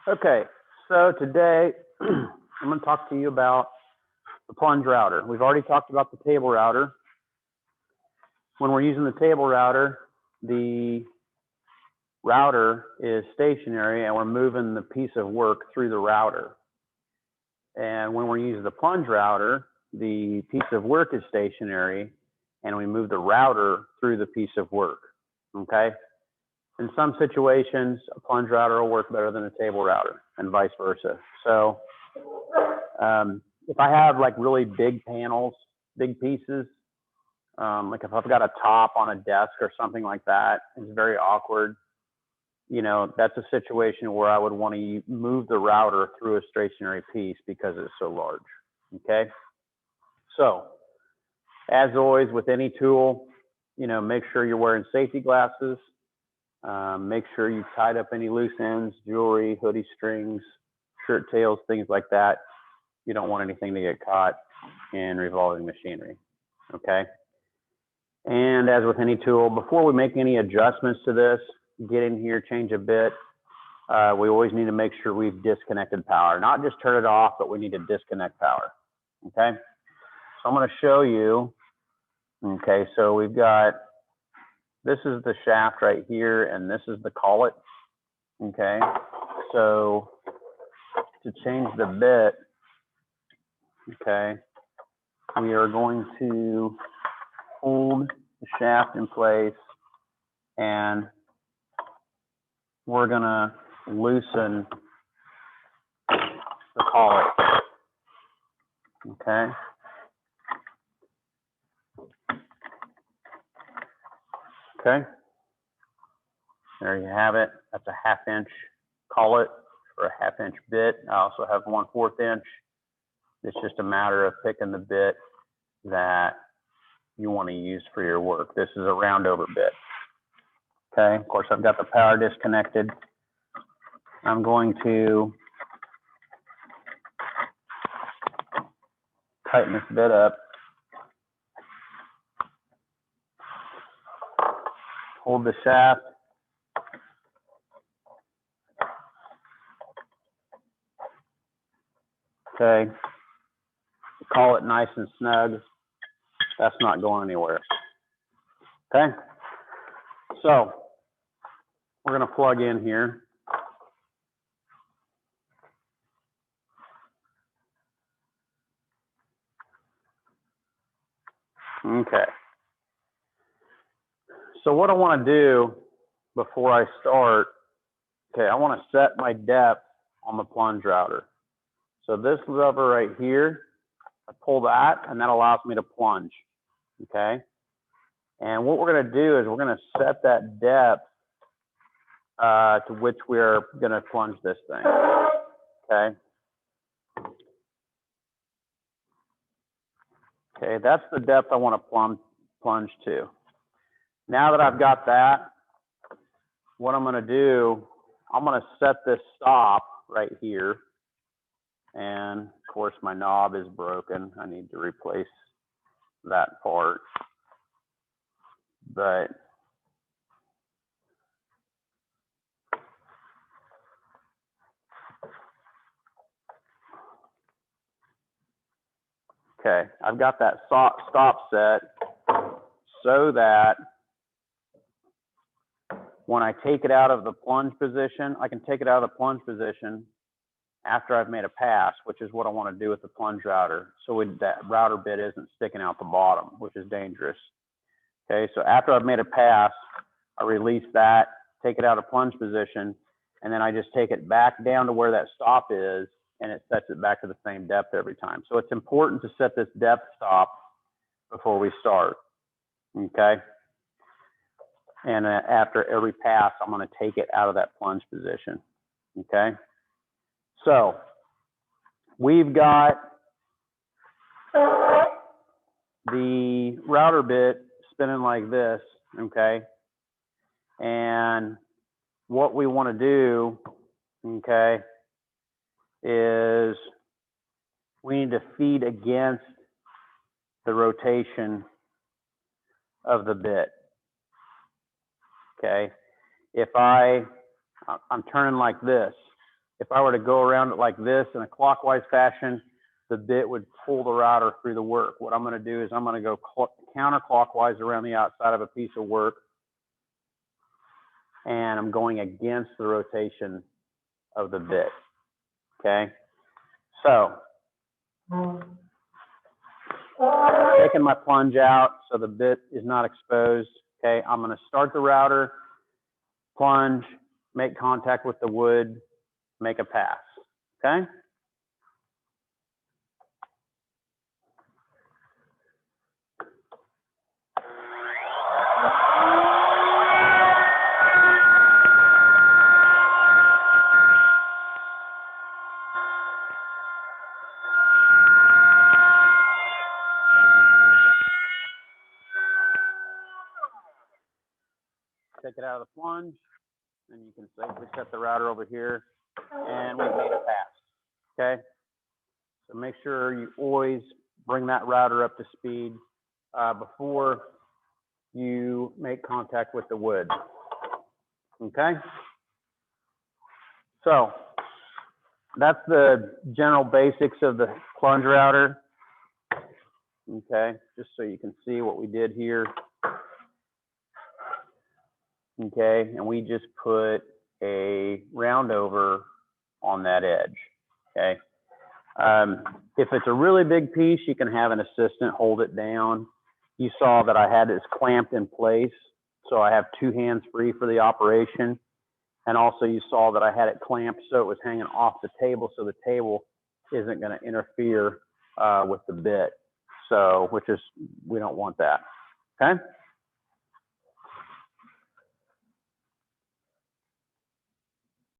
Okay, so today I'm going to talk to you about the plunge router. We've already talked about the table router. When we're using the table router, the router is stationary and we're moving the piece of work through the router. And when we're using the plunge router, the piece of work is stationary and we move the router through the piece of work, okay? In some situations, a plunge router will work better than a table router and vice versa. So if I have like really big panels, big pieces, like if I've got a top on a desk or something like that, it's very awkward. You know, that's a situation where I would want to move the router through a stationary piece because it's so large, okay? So, as always with any tool, you know, make sure you're wearing safety glasses. Make sure you tied up any loose ends, jewelry, hoodie strings, shirt tails, things like that. You don't want anything to get caught in revolving machinery, okay? And as with any tool, before we make any adjustments to this, get in here, change a bit, we always need to make sure we've disconnected power. Not just turn it off, but we need to disconnect power, okay? So I'm gonna show you, okay, so we've got, this is the shaft right here, and this is the collet, okay? So to change the bit, okay, we are going to hold the shaft in place and we're gonna loosen the collet, okay? Okay, there you have it. That's a 1/2 inch collet or a 1/2 inch bit. I also have 1/4 inch. It's just a matter of picking the bit that you want to use for your work. This is a round over bit. Okay, of course I've got the power disconnected. I'm going to tighten this bit up. Hold the shaft. Okay, call it nice and snug. That's not going anywhere. Okay, so we're going to plug in here. Okay, so what I want to do before I start, okay, I want to set my depth on the plunge router. So this lever right here, I pull that and that allows me to plunge, okay? And what we're gonna do is we're gonna set that depth to which we're gonna plunge this thing, okay? Okay, that's the depth I wanna plunge to. Now that I've got that, what I'm gonna do, I'm gonna set this stop right here. And of course my knob is broken. I need to replace that part. But okay, I've got that stop set so that when I take it out of the plunge position, I can take it out of the plunge position after I've made a pass, which is what I want to do with the plunge router. So that router bit isn't sticking out the bottom, which is dangerous. Okay, so after I've made a pass, I release that, take it out of plunge position, and then I just take it back down to where that stop is, and it sets it back to the same depth every time. So it's important to set this depth stop before we start, okay? And after every pass, I'm gonna take it out of that plunge position, okay? So we've got the router bit spinning like this, okay? And what we wanna do, okay, is we need to feed against the rotation of the bit, okay? If I'm turning like this, if I were to go around it like this in a clockwise fashion, the bit would pull the router through the work. What I'm going to do is I'm going to go counterclockwise around the outside of a piece of work, and I'm going against the rotation of the bit. Okay, so taking my plunge out so the bit is not exposed. Okay, I'm going to start the router, plunge, make contact with the wood, make a pass. Okay. Take it out of the plunge, and you can safely set the router over here, and we've made a pass. Okay, so make sure you always bring that router up to speed before you make contact with the wood. Okay, so that's the general basics of the plunge router. Okay, just so you can see what we did here. Okay, and we just put a round over on that edge. Okay, if it's a really big piece, you can have an assistant hold it down. You saw that I had this clamped in place, so I have two hands free for the operation. And also you saw that I had it clamped so it was hanging off the table, so the table isn't going to interfere with the bit. So, we don't want that. Okay.